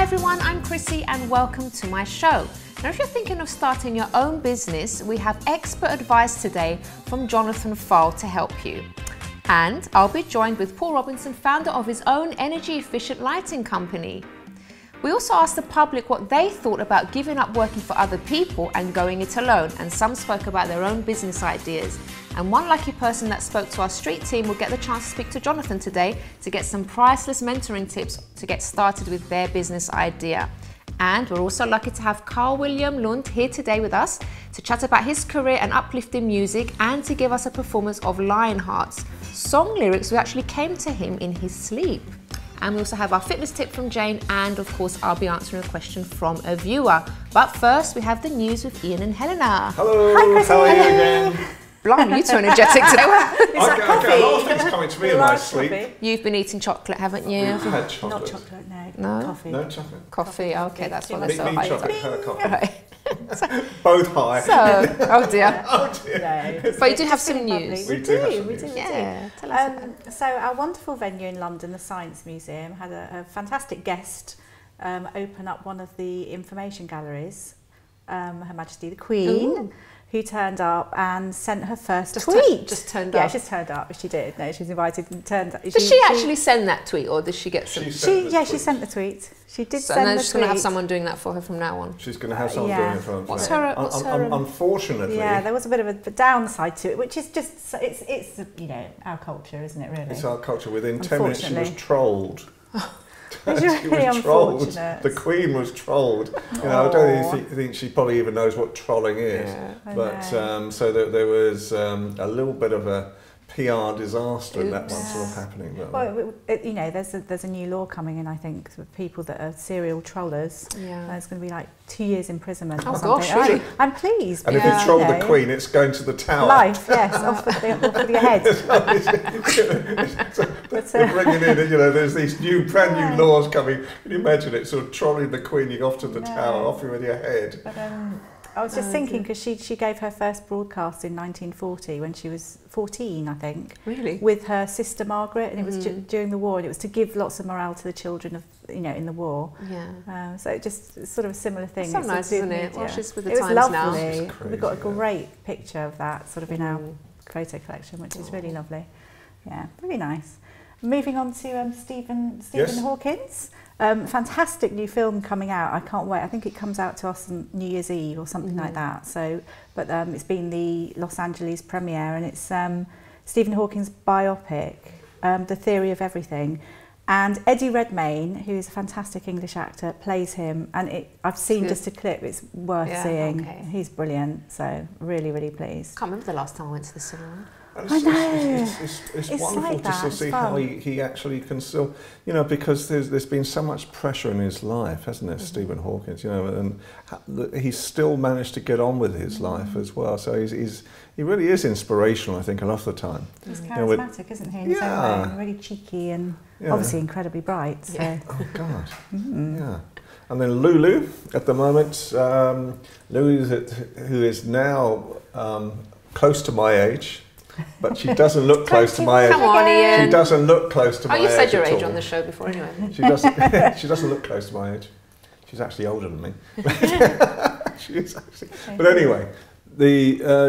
everyone, I'm Chrissy and welcome to my show. Now if you're thinking of starting your own business, we have expert advice today from Jonathan Pfahl to help you. And I'll be joined with Paul Robinson, founder of his own energy efficient lighting company. We also asked the public what they thought about giving up working for other people and going it alone, and some spoke about their own business ideas. And one lucky person that spoke to our street team will get the chance to speak to Jonathan today to get some priceless mentoring tips to get started with their business idea. And we're also lucky to have Karl William Lund here today with us to chat about his career and uplifting music and to give us a performance of Lionheart's song lyrics who actually came to him in his sleep. And we also have our fitness tip from Jane, and of course I'll be answering a question from a viewer. But first we have the news with Ian and Helena. Hello, hi Chrissy. How are you again? Blimey, you're too energetic today. A lot of things coming to me in my sleep. You've been eating chocolate, haven't you? I've had chocolate. Not chocolate, no. No? Coffee. No chocolate. Coffee, okay, that's why they're Me so high. chocolate, her coffee. Right. Both high. So, oh dear. Oh dear. No, But you do have it's some really news. lovely. We do have some we news. do. Yeah, tell us about it. So our wonderful venue in London, the Science Museum, had a fantastic guest open up one of the information galleries, Her Majesty the Queen. Ooh. Who turned up and sent her first tweet. Just turned Yeah, up. she's turned up. She did. No, she was invited and turned up. Does she actually send that tweet, or does she get some? She sent the tweet. She did So, send and then the she's tweet. going to have someone doing that for her from now on. She's going to have someone Yeah. doing it for her. What's her- Unfortunately, Yeah, there was a bit of a downside to it, which is just it's you know, our culture, isn't it? Really. it's our culture. Within 10 minutes, she was Unfortunately. trolled. It's She really was trolled. unfortunate. The Queen was trolled. You know, I don't even think she probably even knows what trolling is. Yeah. I But know. so there was a little bit of a PR disaster in that one Oops. sort of happening. But, Well, you know, there's a new law coming in, I think, for people that are serial trollers. Yeah. There's going to be like 2 years imprisonment Oh or something. gosh, really? I'm pleased. and if Yeah. you troll you the know, Queen, it's going to the tower. life, yes, off with your head. They're bringing in, you know, there's these brand new laws coming. Can you imagine it? Sort of trolling the Queen, you off to the tower, off you with your head. But I was just thinking, because she gave her first broadcast in 1940 when she was 14, I think. Really? With her sister Margaret, and it was during the war, and it was to give lots of morale to the children of, you know, in the war. Yeah. So it just it's sort of a similar thing. It's so It's nice, sort of isn't it? media. Well, she's with the it was times now. lovely. It's crazy, We've got a yeah. great picture of that sort of in our photo collection, which is really lovely. Yeah, really nice. Moving on to Stephen Yes. Hawkins. Fantastic new film coming out. I can't wait. I think it comes out to us on New Year's Eve or something like that. So, but it's been the Los Angeles premiere, and it's Stephen Hawking's biopic, The Theory of Everything. And Eddie Redmayne, who's a fantastic English actor, plays him. And I've seen just a clip. It's worth seeing. Okay. He's brilliant. So really, really pleased. Can't remember the last time I went to the cinema. I know. It's It's wonderful like that, to it's see how fun. he actually can still, you know, because there's been so much pressure in his life, hasn't there, Stephen Hawkins, you know, and he's still managed to get on with his life as well. So he really is inspirational, I think, a lot of the time. He's You know, with- charismatic, isn't he? In his own way, really cheeky and obviously incredibly bright. So. Oh God, yeah. And then Lulu, at the moment, Lulu, who is now close to my age. But she doesn't look close to my age. Come on, Ian. She doesn't look close to my age. Oh, you said your at age all. on the show before anyway. She doesn't. She doesn't look close to my age. She's actually older than me. She is actually. But anyway,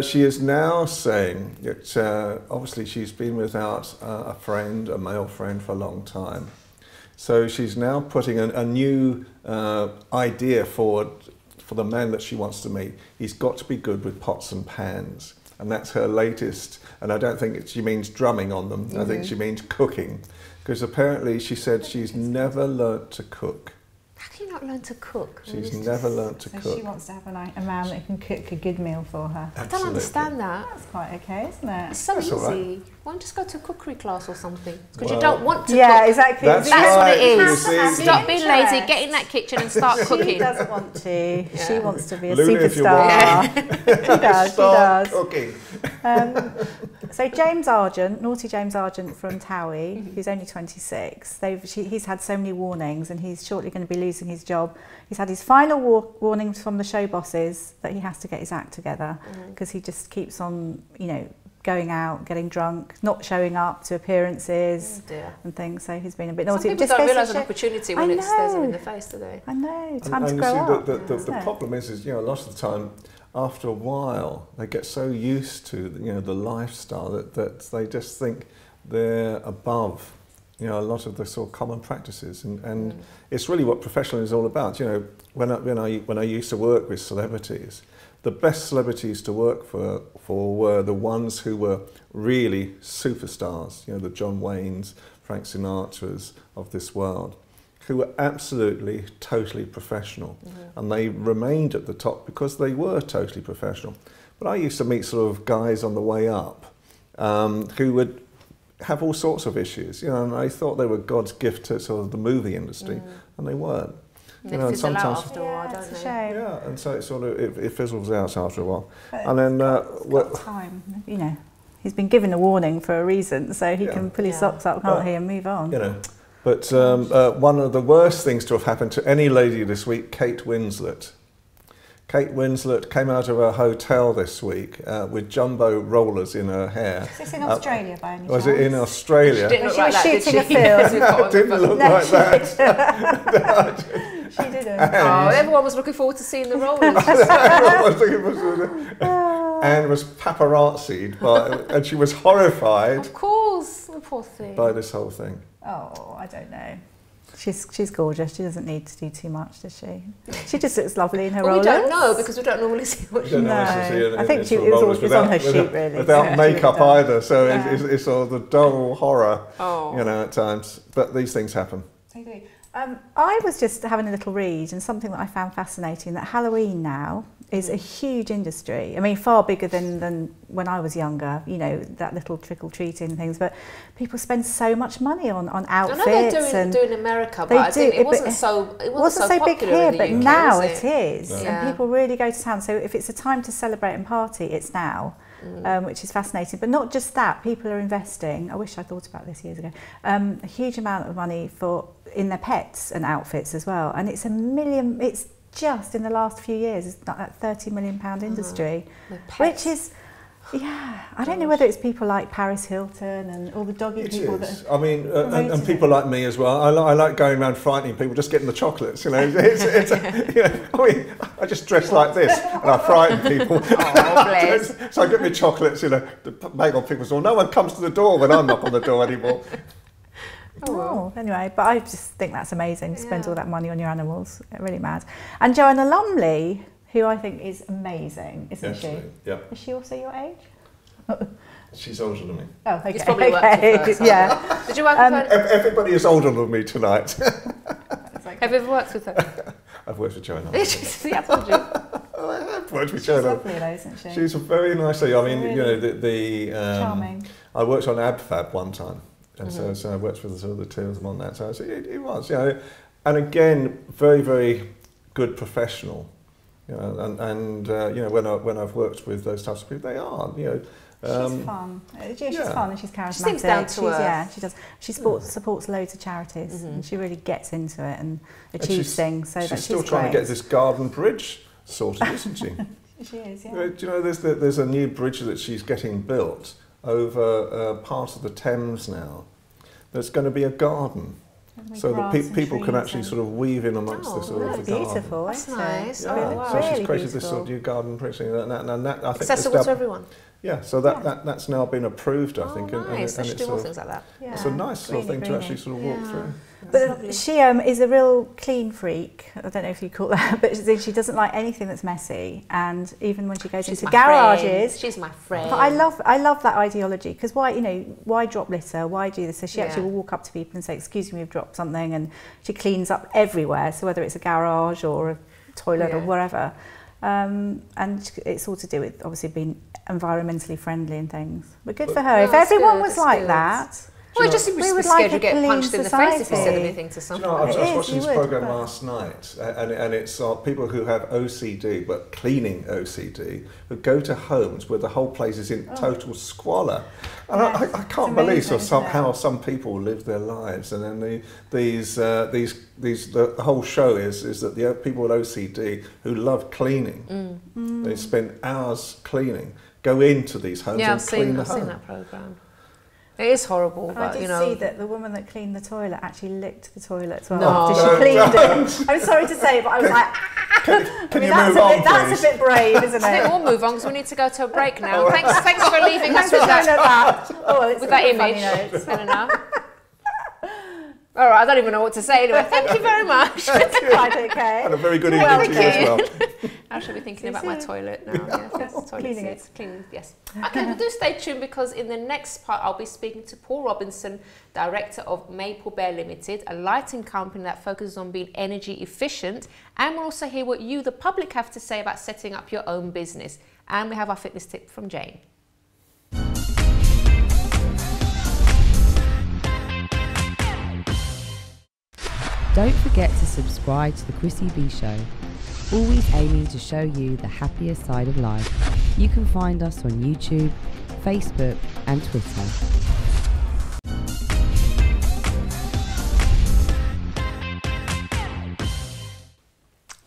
she is now saying that obviously she's been without a friend, a male friend, for a long time. So she's now putting a new idea forward for the man that she wants to meet. He's got to be good with pots and pans. And that's her latest, and I don't think she means drumming on them, I think she means cooking. Because apparently she said she's never learnt to cook. How can you not learn to cook? She's never learnt to So cook. she wants to have a man that can cook a good meal for her. I don't understand that. That's quite okay, isn't it? It's so That's easy. all right. Why don't you just go to a cookery class or something? Because you Well, don't want to Yeah, cook. exactly. That's That's what it right, you is. see. Stop being lazy, Interest. get in that kitchen and start She cooking. doesn't want to. She wants to be a Lulu, if you superstar. want. She does. She Start does. cooking. So James Argent, naughty James Argent from Towie, who's only 26, he's had so many warnings and he's shortly going to be losing his job. He's had his final warnings from the show bosses that he has to get his act together because he just keeps on, you know, going out, getting drunk, not showing up to appearances and things. So he's been a bit naughty. Some people don't realise an opportunity when it stares them in the face, do they? I know. Time to and grow you see, up. the problem is, you know, a lot of the time, after a while, they get so used to, you know, the lifestyle that they just think they're above, you know, a lot of the sort of common practices, and it's really what professionalism is all about. You know, when I used to work with celebrities, the best celebrities to work for were the ones who were really superstars. You know, the John Waynes, Frank Sinatras of this world, who were absolutely, totally professional, and they remained at the top because they were totally professional. But I used to meet sort of guys on the way up who would have all sorts of issues, you know, and I thought they were God's gift to sort of the movie industry, and they weren't. You know, and sometimes after a while, don't it's they? a shame. Yeah, and so it sort of it fizzles out after a while. But and then it's got time, you know. He's been given a warning for a reason, so he can pull his socks up, can't he, and move on. You know, but one of the worst things to have happened to any lady this week, Kate Winslet. Kate Winslet came out of her hotel this week with jumbo rollers in her hair. Is this in Australia by any chance? Was it in Australia? She didn't look like was that, did shooting she? a film. It didn't look like that. She didn't. Oh, everyone was looking forward to seeing the rollers. Everyone was looking for Anne was paparazzi'd and she was horrified. Of course, the poor thing. By this whole thing. Oh, I don't know. She's gorgeous. She doesn't need to do too much, does she? She just looks lovely in her rollers. We don't know because we don't normally see what she No, I think it was on her sheet really. Without makeup either, so it's sort of the dull horror, you know, at times. But these things happen. They do. I was just having a little read, and something that I found fascinating, that Halloween now is a huge industry. I mean, far bigger than when I was younger, you know, that little trick-or-treating things, but people spend so much money on outfits. I know they're doing America, but I think it wasn't so big here, but now it is. Yeah. And people really go to town. So if it's a time to celebrate and party, it's now. Which is fascinating, but not just that, people are investing, I wish I thought about this years ago, a huge amount of money in their pets and outfits as well, and it's it's just in the last few years, it's that £30 million industry, which is, I don't know whether it's people like Paris Hilton and all the doggy people that I mean, and people like me as well. I like going around frightening people, just getting the chocolates, you know. You know, I mean, I just dress like this and I frighten people. Oh, bless. So I get me chocolates, you know, to bang on people's door. No one comes to the door when I knock on the door anymore. Anyway, but I just think that's amazing to spend all that money on your animals. Really mad. And Joanna Lumley, who I think is amazing, isn't she? Yeah. Is she also your age? She's older than me. Oh, okay. It's probably worked with her, yeah. Did you work with her? Everybody is older than me tonight. Have you ever worked with her? I've worked with Joanna. Yeah, I told you. I have worked with She's Joanna. lovely though, isn't she? She's a very nice lady. I mean, really you know, charming. I worked on AbFab one time. And so I worked with the two of them on that. So it was, you know, and again, very, very good professional. You know, and you know, when I've worked with those types of people, they are, you know. She's fun. She's fun and she's charismatic. She seems down to earth. Yeah, she does. She supports loads of charities, and she really gets into it and achieves things. So she's still trying to get this garden bridge sorted, isn't she? She is. Yeah. Do you know, there's a new bridge that she's getting built over part of the Thames now. There's going to be a garden, so that people can actually sort of weave in amongst the sort of the garden. Beautiful. That's nice. Yeah. Oh, wow. So she's Really created this sort of beautiful. new garden bridge thing, and that I think Accessible to everyone. Yeah, so that's now been approved, I think. Nice. They should do more things like that. Yeah. It's a nice sort of thing to actually sort of walk through. But she is a real clean freak. I don't know if you call that, but she doesn't like anything that's messy. And even when she goes into garages, she's my friend. But I love that ideology, because why drop litter? Why do this? So she actually will walk up to people and say, "Excuse me, we've dropped something," and she cleans up everywhere. So whether it's a garage or a toilet or wherever, and it's all to do with obviously being environmentally friendly and things. But good for her. If everyone was like that. Well, it just seems to be scared to get punched in the face if you said anything to someone. You know, I was watching this programme last night, and it's people who have OCD, but cleaning OCD, who go to homes where the whole place is in total squalor. And I can't believe how some people live their lives. And then the whole show is that the people with OCD who love cleaning, they spend hours cleaning, go into these homes and clean the home. I've seen that programme. It is horrible, but I did see that the woman that cleaned the toilet actually licked the toilet as well No. after she cleaned it. I'm sorry to say, but I was like, Can you move on, that's a bit brave, isn't I think it? we'll move on because we need to go to a break now. Thanks for leaving us with that. With that image, Helena. All right, I don't even know what to say anyway. Thank you very much. Quite okay. And a very good evening to you as well. I should be thinking about my toilet now. Yes, Cleaning it. Cleaning, yes. Okay, well, do stay tuned because in the next part I'll be speaking to Paul Robinson, director of Maple Bear Limited, a lighting company that focuses on being energy efficient. And we'll also hear what you, the public, have to say about setting up your own business. And we have our fitness tip from Jane. Don't forget to subscribe to the Chrissy B Show, always aiming to show you the happier side of life. You can find us on YouTube, Facebook and Twitter.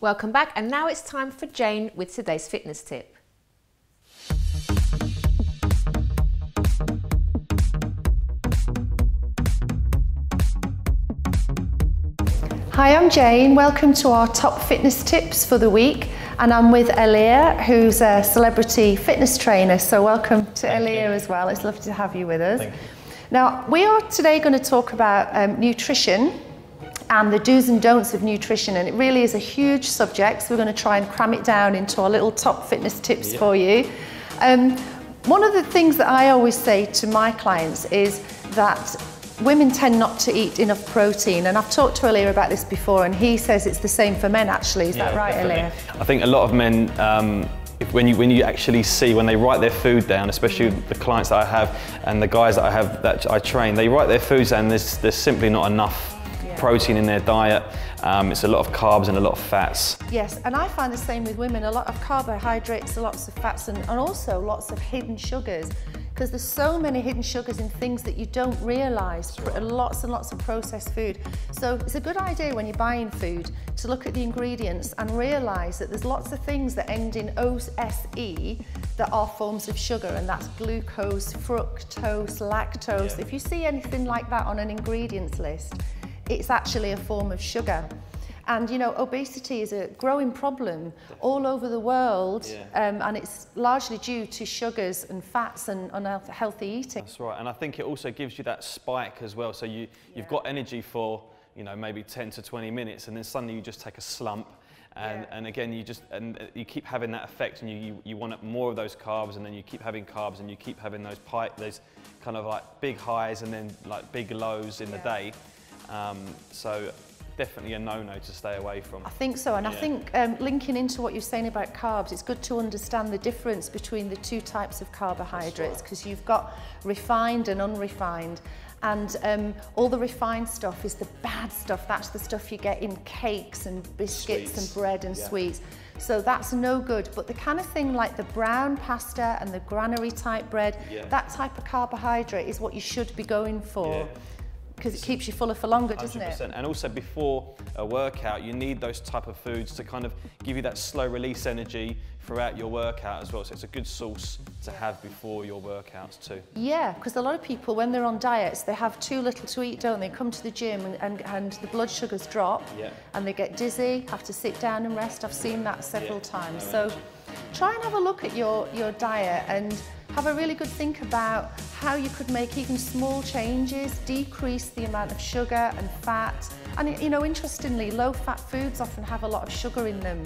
Welcome back, and now it's time for Jane with today's fitness tip. Hi, I'm Jane. Welcome to our top fitness tips for the week. And I'm with Elia, who's a celebrity fitness trainer. So welcome to Elia as well. It's lovely to have you with us. Thank you. Now, we are today going to talk about nutrition and the do's and don'ts of nutrition. And it really is a huge subject. So we're going to try and cram it down into our little top fitness tips for you. One of the things that I always say to my clients is that women tend not to eat enough protein, and I've talked to Elia about this before, and he says it's the same for men actually. Is that right, definitely. Elia? I think a lot of men, when you actually see, when they write their food down, especially the clients that I have and the guys that I have that I train, they write their foods down, there's simply not enough protein in their diet. It's a lot of carbs and a lot of fats. Yes, and I find the same with women, a lot of carbohydrates, lots of fats, and also lots of hidden sugars. Because there's so many hidden sugars in things that you don't realise, lots and lots of processed food. So it's a good idea when you're buying food to look at the ingredients and realise that there's lots of things that end in OSE that are forms of sugar, and that's glucose, fructose, lactose. If you see anything like that on an ingredients list, it's actually a form of sugar. And you know, obesity is a growing problem all over the world, and it's largely due to sugars and fats and unhealthy eating. That's right, and I think it also gives you that spike as well. So you've got energy for, you know, maybe 10 to 20 minutes, and then suddenly you just take a slump, and again you keep having that effect, and you want more of those carbs, and then you keep having carbs, and you keep having those kind of like big highs and then like big lows in the day. So definitely a no-no to stay away from. I think so, and I think linking into what you're saying about carbs, it's good to understand the difference between the two types of carbohydrates, because you've got refined and unrefined, and all the refined stuff is the bad stuff. That's the stuff you get in cakes and biscuits and bread and sweets. So that's no good. But the kind of thing like the brown pasta and the granary type bread, that type of carbohydrate is what you should be going for. Because it keeps you fuller for longer, doesn't 100%. it? And also before a workout, you need those type of foods to kind of give you that slow release energy throughout your workout as well. So it's a good source to have before your workouts too. Yeah, because a lot of people, when they're on diets, they have too little to eat, don't they? Come to the gym and the blood sugars drop and they get dizzy, have to sit down and rest. I've seen that several times. So try and have a look at your diet and have a really good think about how you could make even small changes, decrease the amount of sugar and fat. And you know, interestingly, low-fat foods often have a lot of sugar in them.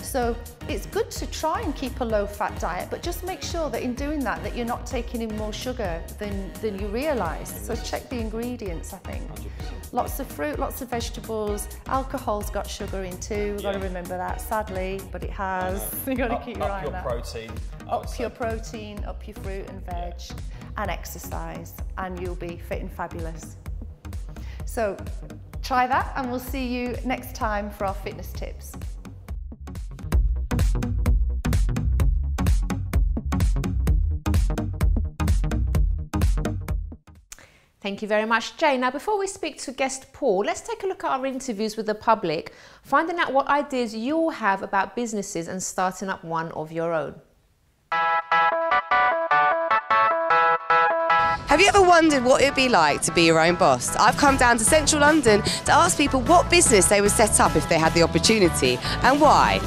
So it's good to try and keep a low-fat diet, but just make sure that in doing that, that you're not taking in more sugar than you realise. So check the ingredients, I think. 100%. Lots of fruit, lots of vegetables. Alcohol's got sugar in too. We've got to remember that, sadly, but it has. You've got to keep your eye on that. Protein. Up your protein, up your fruit and veg, and exercise, and you'll be fit and fabulous. So try that, and we'll see you next time for our fitness tips. Thank you very much, Jane. Now, before we speak to guest Paul, let's take a look at our interviews with the public, finding out what ideas you all have about businesses and starting up one of your own. Have you ever wondered what it would be like to be your own boss? I've come down to central London to ask people what business they would set up if they had the opportunity and why.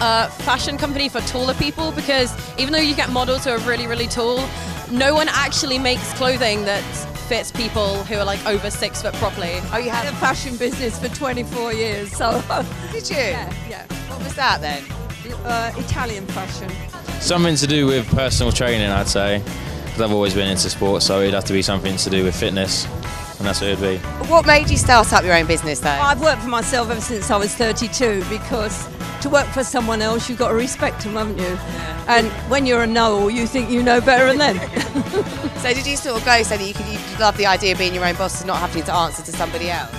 A fashion company for taller people, because even though you get models who are really, really tall, no one actually makes clothing that fits people who are like over 6 foot properly. Oh, you had a fashion business for 24 years, so... Did you? Yeah. What was that then? Italian fashion. Something to do with personal training, I'd say, because I've always been into sport, so it'd have to be something to do with fitness, and that's what it'd be. What made you start up your own business though? I've worked for myself ever since I was 32, because to work for someone else, you've got to respect them, haven't you? Yeah. And when you're a know-all, you think you know better than them. So did you sort of go so that you love the idea of being your own boss and not having to answer to somebody else?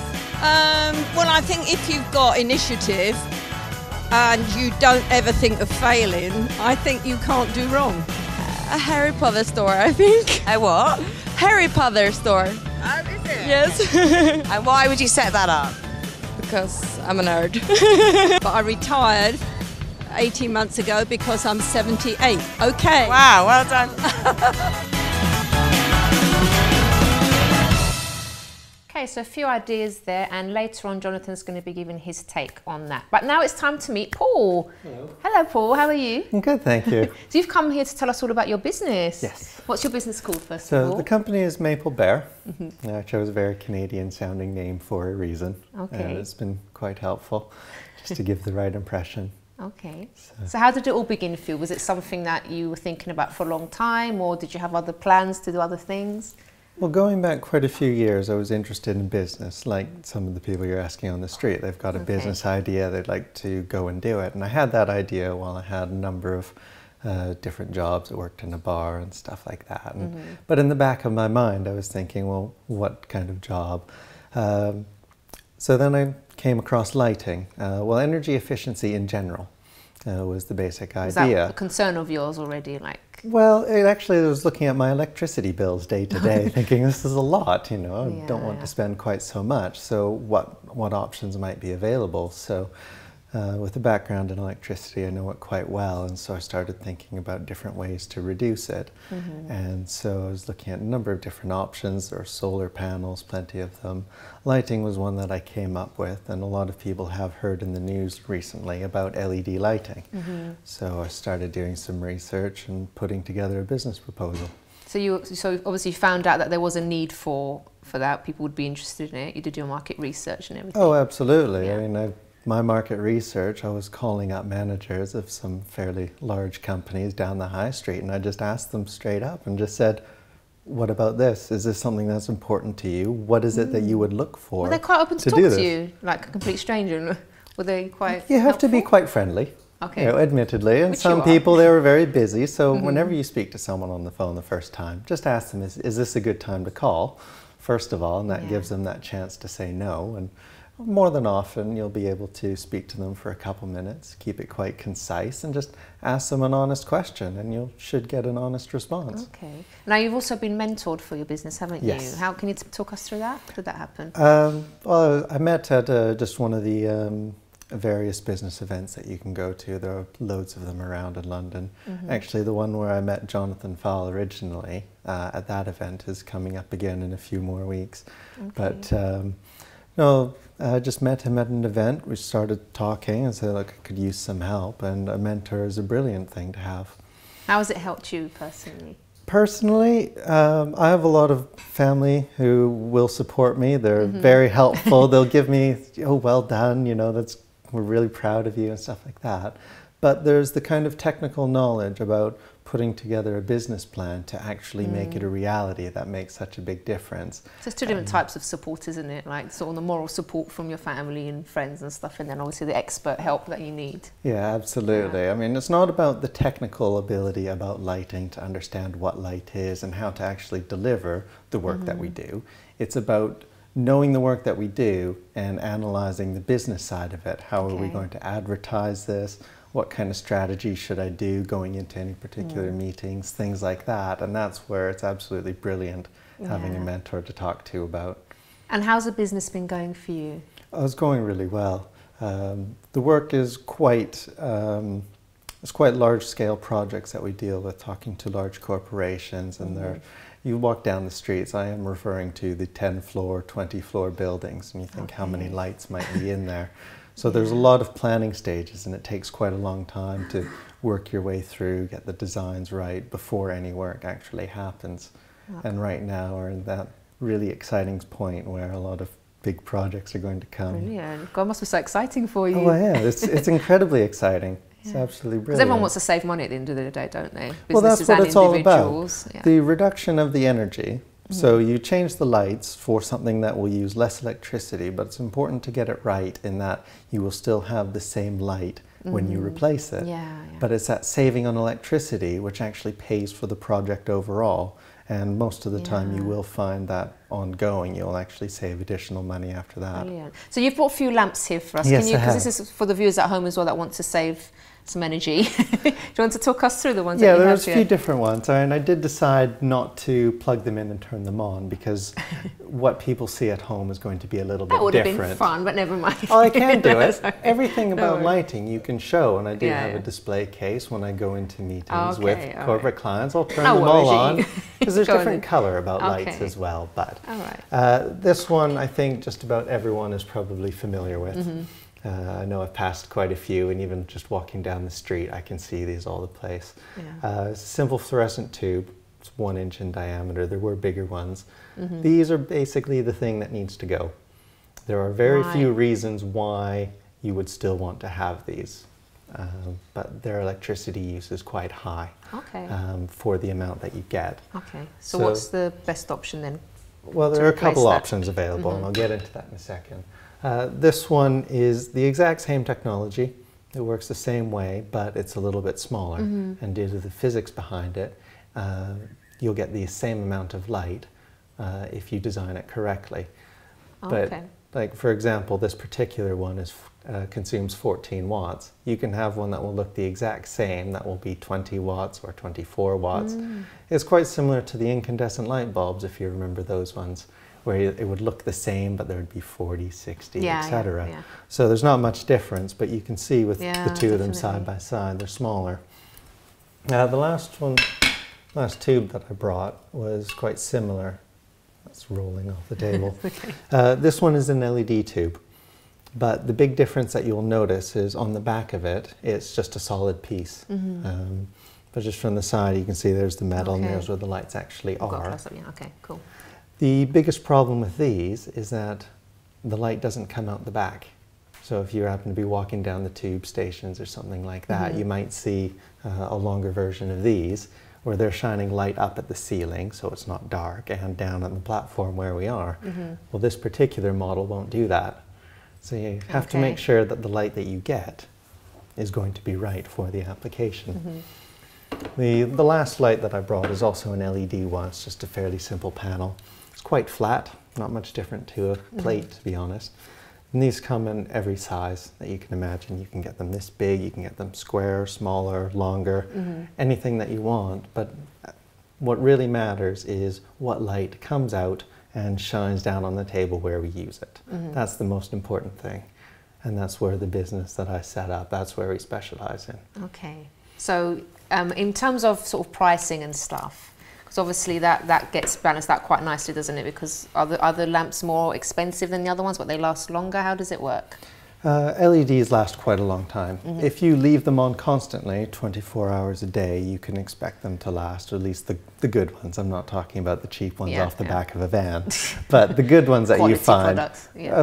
Well, I think if you've got initiative and you don't ever think of failing, I think you can't do wrong. A Harry Potter store, I think. A what? Harry Potter store. Oh, is it? Yes. And why would you set that up? Because I'm a nerd. But I retired 18 months ago because I'm 78. Okay. Wow, well done. Okay, so a few ideas there, and later on Jonathan's going to be giving his take on that. But now it's time to meet Paul. Hello. Hello Paul, how are you? I'm good, thank you. So you've come here to tell us all about your business. Yes. What's your business called first of all? So the company is Maple Bear. I chose a very Canadian sounding name for a reason. Okay. And it's been quite helpful just to give the right impression. Okay. So how did it all begin for you? Was it something that you were thinking about for a long time, or did you have other plans to do other things? Well, going back quite a few years, I was interested in business, like some of the people you're asking on the street. They've got a business idea, they'd like to go and do it. And I had that idea while I had a number of different jobs. I worked in a bar and stuff like that. And, but in the back of my mind, I was thinking, well, what kind of job? So then I came across lighting. Well, energy efficiency in general was the basic idea. Was that a concern of yours already? Well, I was looking at my electricity bills day to day, thinking this is a lot, you know, I don't want to spend quite so much. So what options might be available? So with a background in electricity, I know it quite well, and so I started thinking about different ways to reduce it. And so I was looking at a number of different options. There are solar panels, plenty of them. Lighting was one that I came up with, and a lot of people have heard in the news recently about LED lighting. So I started doing some research and putting together a business proposal. So obviously you found out that there was a need for that, people would be interested in it. You did your market research and everything. Oh, absolutely. I mean, my market research, I was calling up managers of some fairly large companies down the high street, and I just asked them straight up and just said, what about this? Is this something that's important to you? What is it that you would look for? Were they quite open to talk to you, like a complete stranger? Were they quite You have to be quite friendly, okay. You know, admittedly, and some people, they were very busy, so whenever you speak to someone on the phone the first time, just ask them, is this a good time to call, first of all, and that gives them that chance to say no. And more than often, you'll be able to speak to them for a couple minutes, keep it quite concise, and just ask them an honest question, and you should get an honest response. Okay. Now, you've also been mentored for your business, haven't you? Yes. How can you talk us through that? How did that happen? Well, I met at just one of the various business events that you can go to. There are loads of them around in London. Actually, the one where I met Jonathan Pfahl originally at that event is coming up again in a few more weeks. But no, I just met him at an event. We started talking and said, look, I could use some help, and a mentor is a brilliant thing to have. How has it helped you personally? Personally, I have a lot of family who will support me. They're very helpful. They'll give me, oh, well done, you know, we're really proud of you and stuff like that. But there's the kind of technical knowledge about putting together a business plan to actually make it a reality that makes such a big difference. So it's two different types of support, isn't it? Like sort of the moral support from your family and friends and stuff, and then obviously the expert help that you need. Yeah, absolutely. Yeah. I mean, it's not about the technical ability about lighting to understand what light is and how to actually deliver the work that we do. It's about knowing the work that we do and analyzing the business side of it. How are we going to advertise this? What kind of strategy should I do going into any particular meetings, things like that. And that's where it's absolutely brilliant having a mentor to talk to about. And how's the business been going for you? Oh, it's going really well. The work is quite It's quite large-scale projects that we deal with, talking to large corporations, and you walk down the streets, I am referring to the 10-floor, 20-floor buildings, and you think how many lights might be in there. So there's a lot of planning stages, and it takes quite a long time to work your way through, get the designs right before any work actually happens. And right now we're in that really exciting point where a lot of big projects are going to come. Brilliant. God, it must be so exciting for you. Oh yeah, it's incredibly exciting. It's absolutely brilliant. Because everyone wants to save money at the end of the day, don't they? Well, that's what it's all about. Yeah. The reduction of the energy. So you change the lights for something that will use less electricity, but it's important to get it right in that you will still have the same light when you replace it. But it's that saving on electricity which actually pays for the project overall. And most of the time you will find that ongoing, you'll actually save additional money after that. Brilliant. So you've brought a few lamps here for us. Yes, Because this is for the viewers at home as well that want to save some energy. Do you want to talk us through the ones that you have here? Yeah, there's a few different ones, and I did decide not to plug them in and turn them on because what people see at home is going to be a little bit different. That would have been fun, but never mind. Oh, I can do it. Everything about lighting you can show, and I do have a display case when I go into meetings with corporate clients. I'll turn them all on because there's different color about lights as well. But this one I think just about everyone is probably familiar with. I know I've passed quite a few, and even just walking down the street I can see these all the place. It's a simple fluorescent tube. It's 1 inch in diameter. There were bigger ones. These are basically the thing that needs to go. There are very few reasons why you would still want to have these, but their electricity use is quite high for the amount that you get. So what's the best option then? Well, there are a couple options available, and I'll get into that in a second. This one is the exact same technology. It works the same way, but it's a little bit smaller. And due to the physics behind it, you'll get the same amount of light if you design it correctly. But like, for example, this particular one consumes 14 watts. You can have one that will look the exact same, that will be 20 watts or 24 watts. It's quite similar to the incandescent light bulbs, if you remember those ones, where it would look the same, but there would be 40, 60, etc. So there's not much difference, but you can see with the two of them side by side, they're smaller. The last tube that I brought was quite similar. That's rolling off the table. This one is an LED tube, but the big difference that you'll notice is on the back of it, it's just a solid piece. But just from the side, you can see there's the metal, and there's where the lights actually are. Okay, cool. The biggest problem with these is that the light doesn't come out the back. So if you happen to be walking down the tube stations or something like that, you might see a longer version of these where they're shining light up at the ceiling so it's not dark, and down on the platform where we are. Well, this particular model won't do that. So you have to make sure that the light that you get is going to be right for the application. The last light that I brought is also an LED one. It's just a fairly simple panel. It's quite flat, not much different to a plate, to be honest. And these come in every size that you can imagine. You can get them this big, you can get them square, smaller, longer, anything that you want. But what really matters is what light comes out and shines down on the table where we use it. That's the most important thing. And that's where the business that I set up, that's where we specialize in. Okay. So in terms of sort of pricing and stuff, because obviously that gets balanced out quite nicely, doesn't it? Because are the lamps more expensive than the other ones, but they last longer? How does it work? LEDs last quite a long time. If you leave them on constantly, 24 hours a day, you can expect them to last, or at least the good ones. I'm not talking about the cheap ones off the back of a van, but the good ones that you find.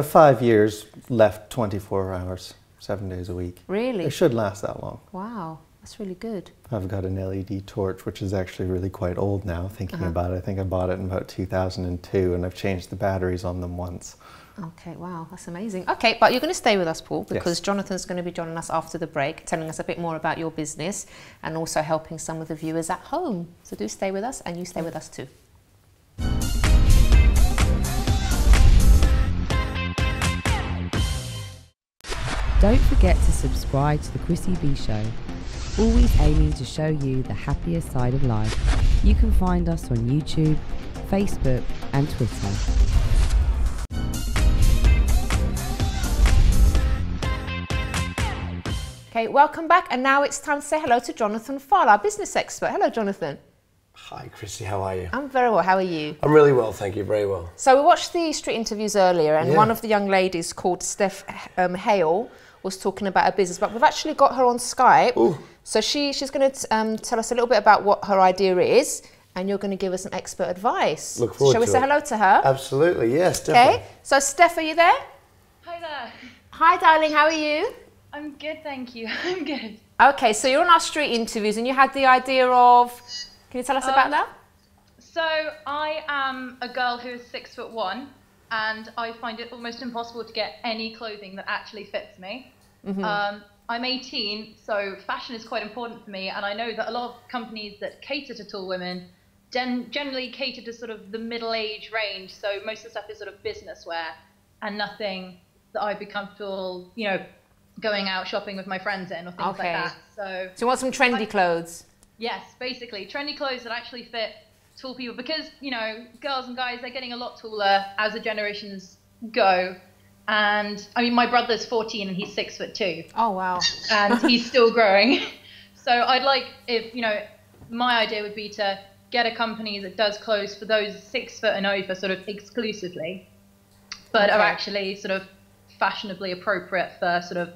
5 years left 24 hours, 7 days a week. Really? They should last that long. Wow. That's really good. I've got an LED torch, which is actually really quite old now, thinking about it. I think I bought it in about 2002, and I've changed the batteries on them once. Okay, wow, that's amazing. Okay, but you're going to stay with us, Paul, because Jonathan's going to be joining us after the break, telling us a bit more about your business and also helping some of the viewers at home. So do stay with us, and you stay with us too. Don't forget to subscribe to the Chrissy B Show. Always aiming to show you the happier side of life. You can find us on YouTube, Facebook and Twitter. Okay, welcome back. And now it's time to say hello to Jonathan Pfahl, our business expert. Hello, Jonathan. Hi, Chrissy. How are you? I'm very well. How are you? I'm really well, thank you. Very well. So we watched the street interviews earlier, and one of the young ladies called Steph Hale was talking about her business, but we've actually got her on Skype. Ooh. So she's going to tell us a little bit about what her idea is, and you're going to give us some expert advice. Look forward to it. Shall we say hello to her? Absolutely, yes, definitely. Okay, so Steph, are you there? Hi there. Hi, darling, how are you? I'm good, thank you. I'm good. Okay, so you're on our street interviews, and you had the idea of, can you tell us about that? So I am a girl who is 6'1", and I find it almost impossible to get any clothing that actually fits me. I'm 18, so fashion is quite important for me, and I know that a lot of companies that cater to tall women generally cater to sort of the middle-age range, so most of the stuff is sort of business wear and nothing that I'd be comfortable, you know, going out shopping with my friends in or things like that. So you want some trendy clothes? Yes, basically trendy clothes that actually fit tall people, because, you know, girls and guys, they're getting a lot taller as the generations go. And I mean, my brother's 14 and he's 6'2". Oh, wow. And he's still growing. So I'd like, if, you know, my idea would be to get a company that does clothes for those 6 foot and over sort of exclusively, but are actually sort of fashionably appropriate for sort of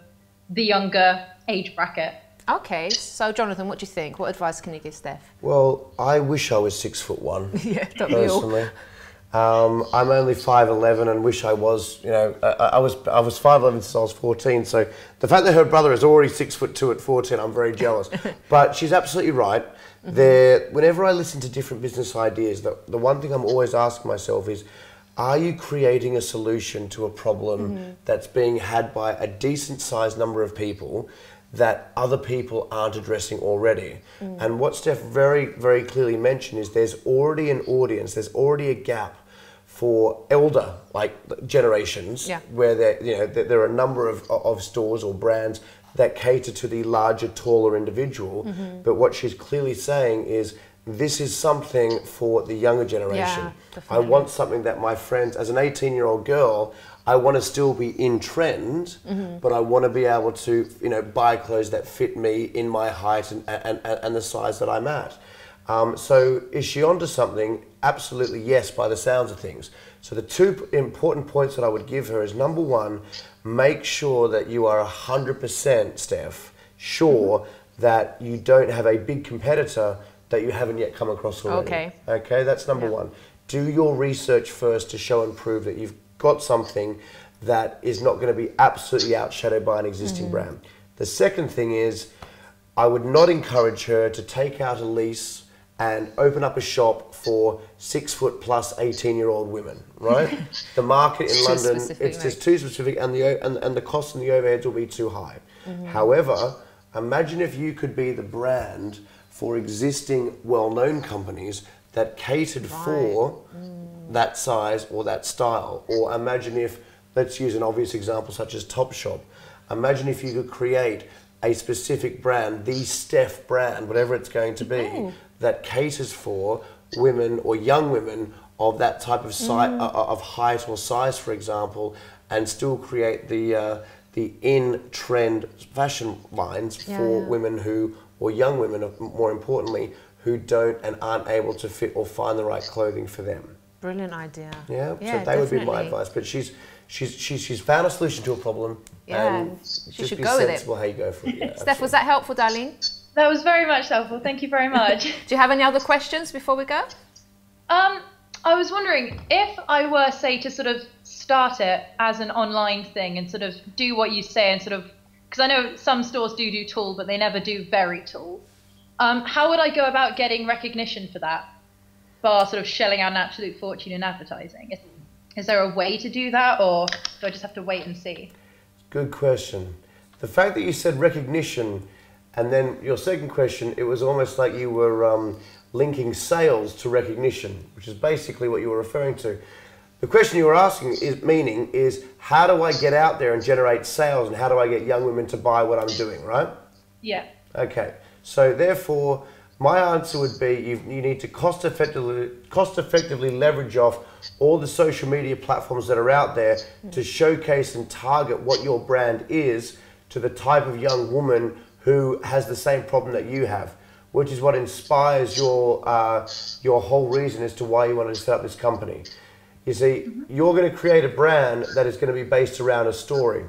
the younger age bracket. Okay, so Jonathan, what do you think? What advice can you give Steph? Well, I wish I was 6'1". Yeah, don't we all? Personally. I'm only 5'11" and wish I was, you know, I was 5'11" since I was 14. So the fact that her brother is already 6'2" at 14, I'm very jealous. But she's absolutely right. Whenever I listen to different business ideas, the one thing I'm always asking myself is, are you creating a solution to a problem that's being had by a decent sized number of people that other people aren't addressing already? And what Steph very, very clearly mentioned is there's already an audience, there's already a gap for elder generations where there are a number of stores or brands that cater to the larger, taller individual. But what she's clearly saying is, this is something for the younger generation. I want something that my friends, as an 18-year-old girl, I want to still be in trend, but I want to be able to, you know, buy clothes that fit me in my height and the size that I'm at. So is she onto something? Absolutely yes, by the sounds of things. So the two important points that I would give her is, number one, make sure that you are 100%, Steph, sure that you don't have a big competitor that you haven't yet come across already. Okay, that's number one. Do your research first to show and prove that you've got something that is not going to be absolutely outshadowed by an existing brand. The second thing is, I would not encourage her to take out a lease and open up a shop for 6 foot plus 18-year-old women, right? The market in London, it's just too specific, and the costs and the overheads will be too high. However, imagine if you could be the brand for existing well-known companies that catered for that size or that style. Or imagine if, let's use an obvious example such as Topshop. Imagine if you could create a specific brand, the Steph brand, whatever it's going to be, that caters for women or young women of that type of of height or size, for example, and still create the in-trend fashion lines for women who, or young women more importantly, who don't and aren't able to fit or find the right clothing for them. Brilliant idea. Yeah, so that would be my advice. But she's found a solution to a problem. And she should be go with it. sensible how you go for it. Steph, was that helpful, darling? That was very much helpful. Thank you very much. Do you have any other questions before we go? I was wondering, if I were, say, to sort of start it as an online thing and sort of do what you say and sort of, because I know some stores do tall, but they never do very tall. How would I go about getting recognition for that, bar sort of shelling out an absolute fortune in advertising? Is there a way to do that, or do I just have to wait and see? Good question. The fact that you said recognition, and then your second question, it was almost like you were linking sales to recognition, which is basically what you were referring to. The question you were asking is, how do I get out there and generate sales, and how do I get young women to buy what I'm doing, right? Yeah. Okay. So therefore, my answer would be you need to cost effectively leverage off all the social media platforms that are out there to showcase and target what your brand is to the type of young woman who has the same problem that you have, which is what inspires your whole reason as to why you wanted to set up this company. You see, you're going to create a brand that is going to be based around a story.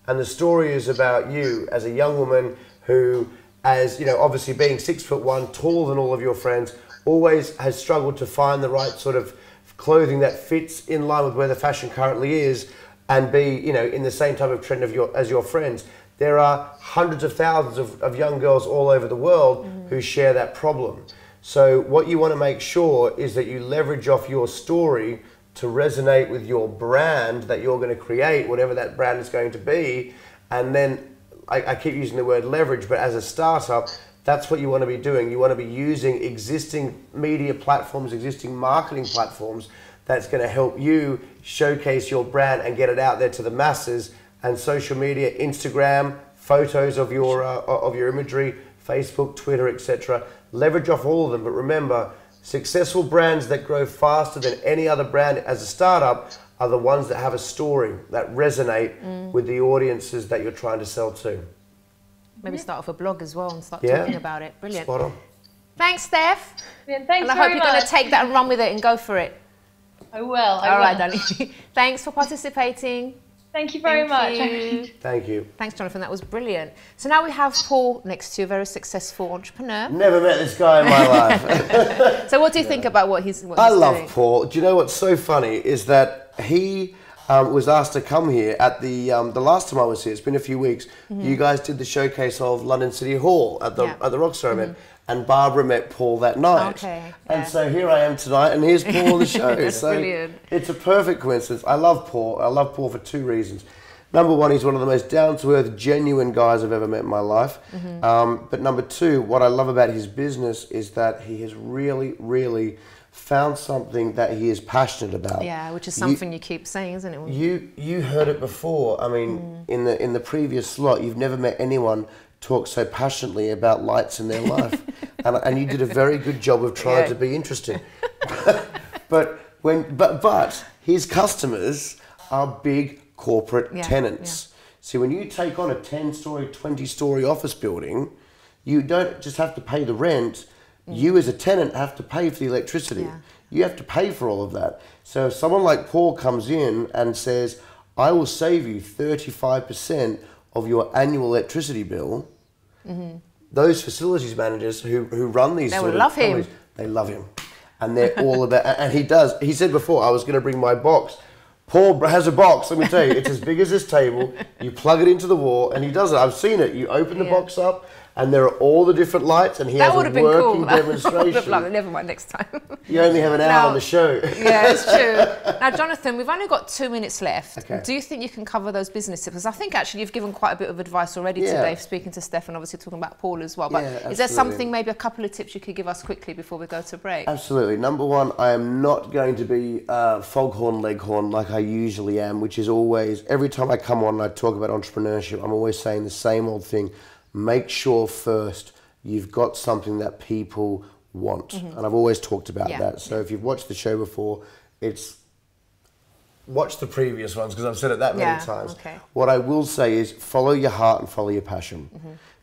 And the story is about you as a young woman who, as you know, obviously being 6'1", taller than all of your friends, always has struggled to find the right sort of clothing that fits in line with where the fashion currently is, and be, you know, in the same type of trend as your friends. There are hundreds of thousands of young girls all over the world who share that problem. So what you want to make sure is that you leverage off your story to resonate with your brand that you're going to create, whatever that brand is going to be. And then, I keep using the word leverage, but as a startup, that's what you want to be doing. You want to be using existing media platforms, existing marketing platforms, that's going to help you showcase your brand and get it out there to the masses. And social media, Instagram, photos of your imagery, Facebook, Twitter, etc. Leverage off all of them. But remember, successful brands that grow faster than any other brand as a startup are the ones that have a story that resonate with the audiences that you're trying to sell to. Maybe start off a blog as well and start talking about it. Brilliant. Spot on. Thanks, Steph. Yeah, thanks and I hope you're going to take that and run with it and go for it. I will. All right, darling. Thanks for participating. Thank you very much. Thank you. Thanks, Jonathan. That was brilliant. So now we have Paul next to you, a very successful entrepreneur. Never met this guy in my life. So what do you think about what he's doing? I love Paul. Do you know what's so funny is that he was asked to come here at the last time I was here. It's been a few weeks. You guys did the showcase of London City Hall at the Rockstar event. And Barbara met Paul that night. Okay. And so here I am tonight, and here's Paul on the show. So brilliant. It's a perfect coincidence. I love Paul. I love Paul for two reasons. Number one, he's one of the most down-to-earth, genuine guys I've ever met in my life. But number two, what I love about his business is that he has really, really found something that he is passionate about. Yeah, which is something you keep saying, isn't it? You heard it before. I mean, in the previous slot, you've never met anyone talk so passionately about lights in their life, and you did a very good job of trying to be interesting. but his customers are big corporate tenants. So when you take on a 10-story, 20-story office building, you don't just have to pay the rent. You as a tenant have to pay for the electricity. You have to pay for all of that. So if someone like Paul comes in and says, I will save you 35% of your annual electricity bill, those facilities managers who run these sort of companies, they love him. And they're all about, and he said before, I was going to bring my box. Paul has a box, let me tell you, it's as big as this table, you plug it into the wall, and he does it, I've seen it. You open the box up, and there are all the different lights, and he has a working demonstration. Never mind, next time. You only have an hour on the show. Yeah, it's true. Now, Jonathan, we've only got 2 minutes left. Okay. Do you think you can cover those business tips? Because I think actually you've given quite a bit of advice already today, speaking to Steph and obviously talking about Paul as well. But is there something, maybe a couple of tips you could give us quickly before we go to break? Absolutely. Number one, I am not going to be foghorn leghorn like I usually am, which is always, every time I come on and I talk about entrepreneurship, I'm always saying the same old thing. Make sure first you've got something that people want. And I've always talked about that. So if you've watched the show before, watch the previous ones, because I've said it that many times. What I will say is follow your heart and follow your passion,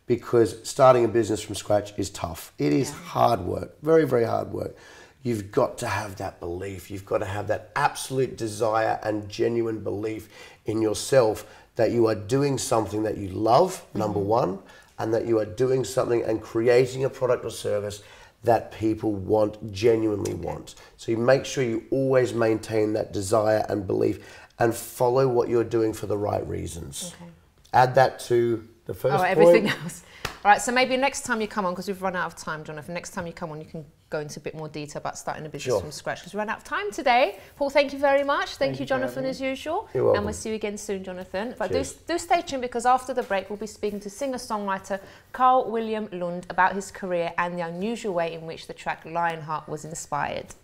because starting a business from scratch is tough. It is hard work, very, very hard work. You've got to have that belief. You've got to have that absolute desire and genuine belief in yourself that you are doing something that you love, number one, and that you are doing something and creating a product or service that people genuinely want. So you make sure you always maintain that desire and belief and follow what you're doing for the right reasons. Add that to the first point. Everything else. All right, so maybe next time you come on, because we've run out of time, Jonathan, next time you come on, you can go into a bit more detail about starting a business from scratch, because we ran out of time today. Paul, thank you very much. Thank you, Jonathan, as usual. You're welcome. And we'll see you again soon, Jonathan. But do stay tuned, because after the break, we'll be speaking to singer-songwriter Karl William Lund about his career and the unusual way in which the track Lionheart was inspired.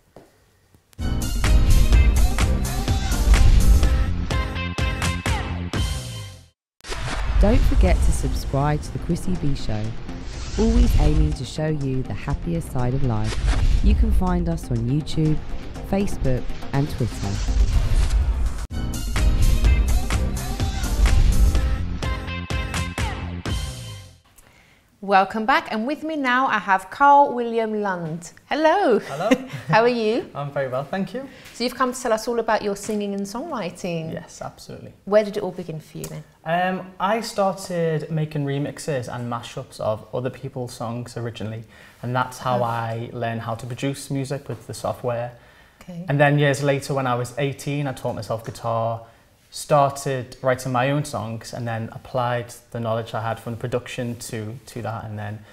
Don't forget to subscribe to the Chrissy B Show, always aiming to show you the happier side of life. You can find us on YouTube, Facebook and Twitter. Welcome back, and with me now I have Karl William Lund. Hello. Hello. How are you? I'm very well, thank you. So you've come to tell us all about your singing and songwriting. Yes, absolutely. Where did it all begin for you then? I started making remixes and mashups of other people's songs originally, and that's how I learned how to produce music with the software. Okay. And then years later, when I was 18, I taught myself guitar, started writing my own songs, and then applied the knowledge I had from the production to that, and then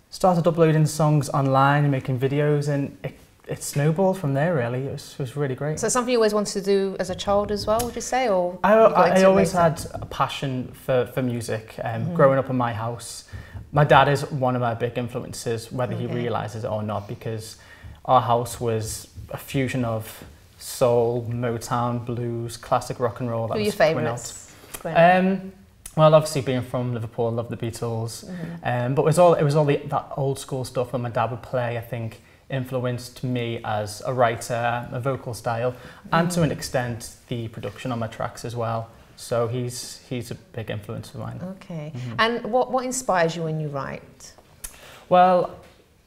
started uploading songs online and making videos, and it snowballed from there really. It was really great. So something you always wanted to do as a child as well, would you say? Or I always had a passion for music. Growing up in my house, my dad is one of my big influences, whether he realises it or not, because our house was a fusion of soul, Motown, blues, classic rock and roll. Who are your favourites? Well, obviously being from Liverpool, I love the Beatles. But it was all that old school stuff that my dad would play, I think, influenced me as a writer, a vocal style, and to an extent the production on my tracks as well. So he's a big influence of mine. Okay. And what inspires you when you write? Well,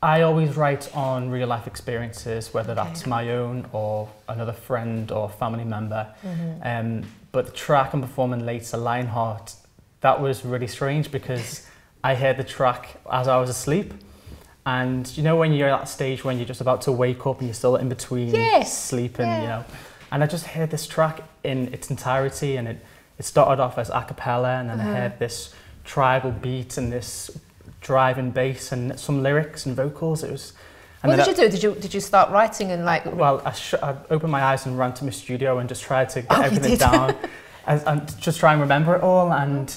I always write on real life experiences, whether that's my own or another friend or family member. But the track I'm performing later, Lionheart, that was really strange because I heard the track as I was asleep. And you know when you're at that stage when you're just about to wake up and you're still in between sleep and, you know. And I just heard this track in its entirety, and it started off as a cappella, and then I heard this tribal beat and this driving bass and some lyrics and vocals. It was. What did you do? Did you start writing and like? Well, I opened my eyes and ran to my studio and just tried to get everything down, and just try and remember it all. And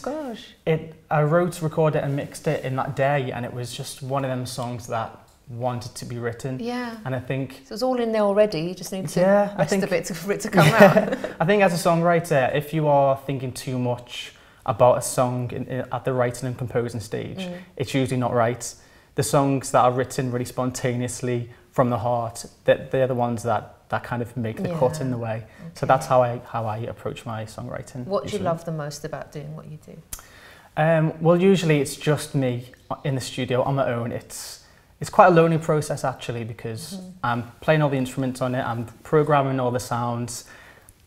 I wrote, recorded, and mixed it in that day, and it was just one of them songs that wanted to be written. Yeah. And I think so it's all in there already. You just need to rest a bit for it to come out. I think as a songwriter, if you are thinking too much about a song at the writing and composing stage, it's usually not right. The songs that are written really spontaneously from the heart, they're the ones that kind of make the cut in the way. So that's how I approach my songwriting. What do you love the most about doing what you do? Well, usually it's just me in the studio on my own. It's quite a lonely process actually, because I'm playing all the instruments on it, I'm programming all the sounds,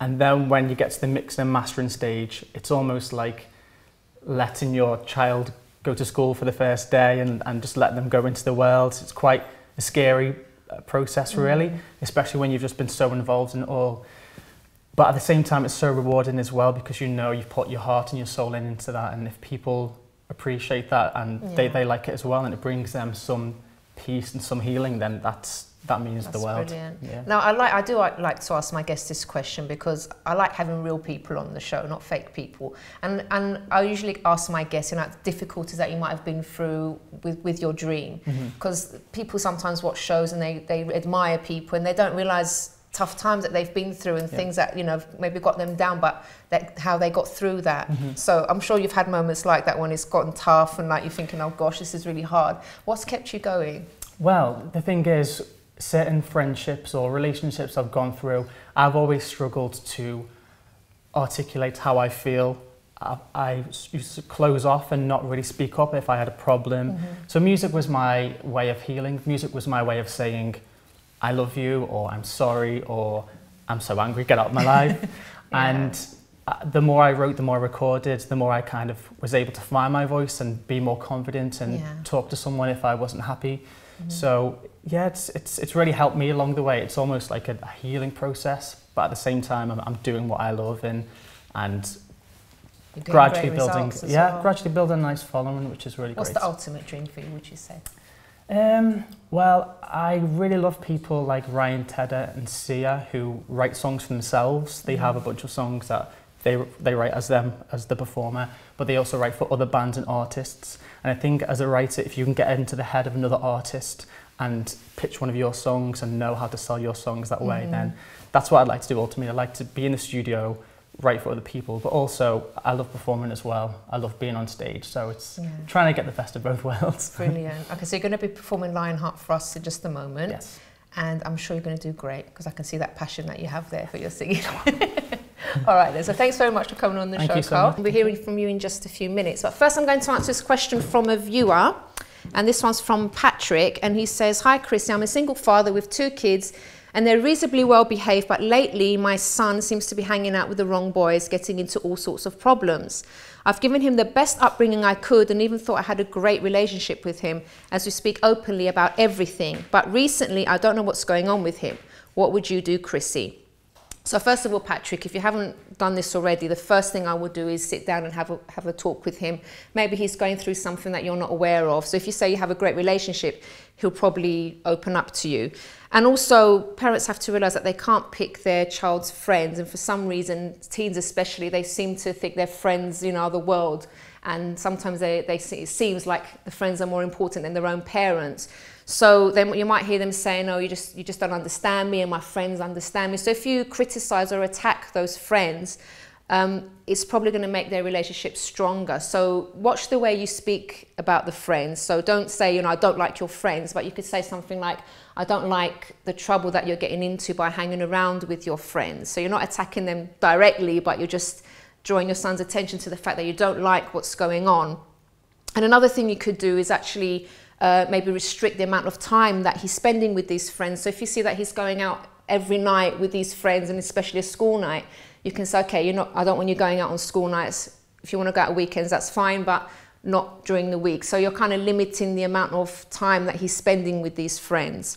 and then when you get to the mixing and mastering stage, it's almost like letting your child go to school for the first day and just let them go into the world. It's quite a scary process really, especially when you've just been so involved in it all. But at the same time, it's so rewarding as well, because you know you've put your heart and your soul into that, and if people appreciate that and they like it as well, and it brings them some peace and some healing, then that means the world. Brilliant. Yeah. Now, I do like to ask my guests this question because I like having real people on the show, not fake people. And I usually ask my guests, the difficulties that you might have been through with your dream, because people sometimes watch shows and they admire people and they don't realise tough times that they've been through and things that maybe got them down, but how they got through that. So I'm sure you've had moments like that when it's gotten tough and like you're thinking, oh gosh, this is really hard. What's kept you going? Well, the thing is, certain friendships or relationships I've gone through, I've always struggled to articulate how I feel. I used to close off and not really speak up if I had a problem. So music was my way of healing. Music was my way of saying, I love you, or I'm sorry, or I'm so angry, get out of my life. And the more I wrote, the more I recorded, the more I kind of was able to find my voice and be more confident and talk to someone if I wasn't happy. So yeah, it's really helped me along the way. It's almost like a healing process, but at the same time, I'm doing what I love and gradually building, gradually building a nice following, which is really great. What's the ultimate dream for you, would you say? Well, I really love people like Ryan Tedder and Sia who write songs for themselves. They have a bunch of songs that they write as them, as the performer, but they also write for other bands and artists. And I think as a writer, if you can get into the head of another artist and pitch one of your songs and know how to sell your songs that way, then that's what I'd like to do ultimately. I'd like to be in the studio, write for other people, but also I love performing as well. I love being on stage, so it's trying to get the best of both worlds. Brilliant. Okay, so you're going to be performing Lionheart for us in just a moment. Yes. And I'm sure you're going to do great, because I can see that passion that you have there for your singing. All right then, so thanks very much for coming on the show, Karl. We'll be hearing from you in just a few minutes. But first I'm going to answer this question from a viewer. And this one's from Patrick, and he says, "Hi Chrissy, I'm a single father with 2 kids and they're reasonably well behaved, but lately my son seems to be hanging out with the wrong boys, getting into all sorts of problems. I've given him the best upbringing I could and even thought I had a great relationship with him as we speak openly about everything. But recently I don't know what's going on with him. What would you do, Chrissy?" So first of all, Patrick, if you haven't done this already, the first thing I would do is sit down and have a talk with him. Maybe he's going through something that you're not aware of. So if you say you have a great relationship, he'll probably open up to you. And also, parents have to realize that they can't pick their child's friends. And for some reason, teens especially, they seem to think their friends, you know, are the world. And sometimes it seems like the friends are more important than their own parents. So then you might hear them saying, "Oh, you just don't understand me and my friends understand me." So if you criticize or attack those friends, it's probably going to make their relationship stronger. So watch the way you speak about the friends. So don't say, you know, "I don't like your friends," but you could say something like, "I don't like the trouble that you're getting into by hanging around with your friends." So you're not attacking them directly, but you're just drawing your son's attention to the fact that you don't like what's going on. And another thing you could do is actually maybe restrict the amount of time that he's spending with these friends. So if you see that he's going out every night with these friends, and especially a school night, you can say, "Okay, I don't want you going out on school nights. If you want to go out on weekends, that's fine, but not during the week." So you're kind of limiting the amount of time that he's spending with these friends.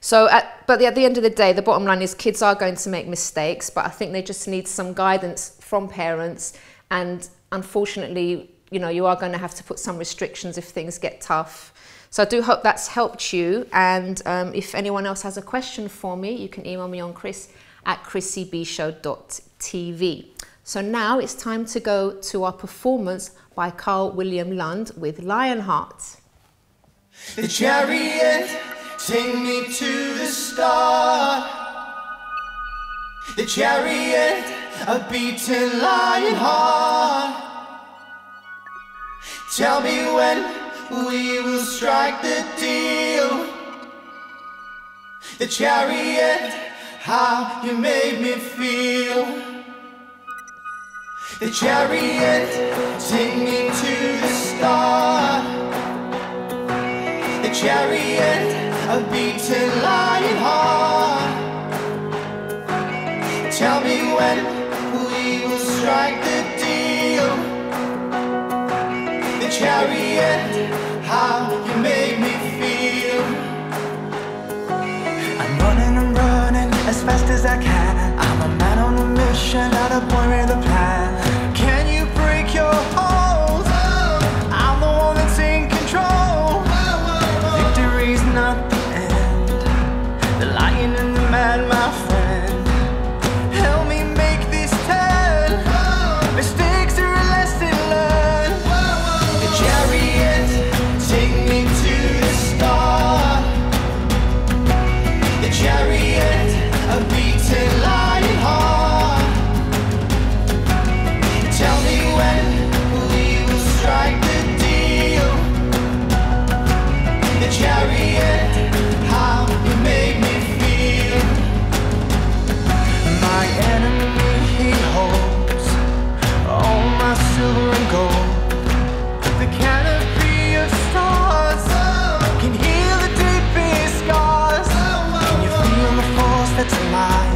So, but at the end of the day, the bottom line is kids are going to make mistakes, but I think they just need some guidance from parents. And unfortunately, you know, you are going to have to put some restrictions if things get tough. So I do hope that's helped you. And if anyone else has a question for me, you can email me on chris@chrissybshow.tv. So now it's time to go to our performance by Karl William Lund with Lionheart. The chariot, take me to the start. The chariot, a beating lion heart. Tell me when we will strike the deal. The chariot, how you made me feel. The chariot, take me to the start. The chariot, a beating lion heart. Tell me when we will strike the deal. The chariot, how you made me feel. I'm running as fast as I can. I'm a man on a mission, not a boy with a plan. Can you break your hold? I'm the one that's in control. Victory's not the end. The lion and the man, my friend. Help me make this 10. Mistakes are a lesson learned. The chariot, take me to the start. The chariot, a beating lion heart. Tell me when we will strike the deal. The chariot, how you made me feel. My enemy, he holds all my silver and gold. The canopy of stars can heal the deepest scars. Can you feel the force that's alive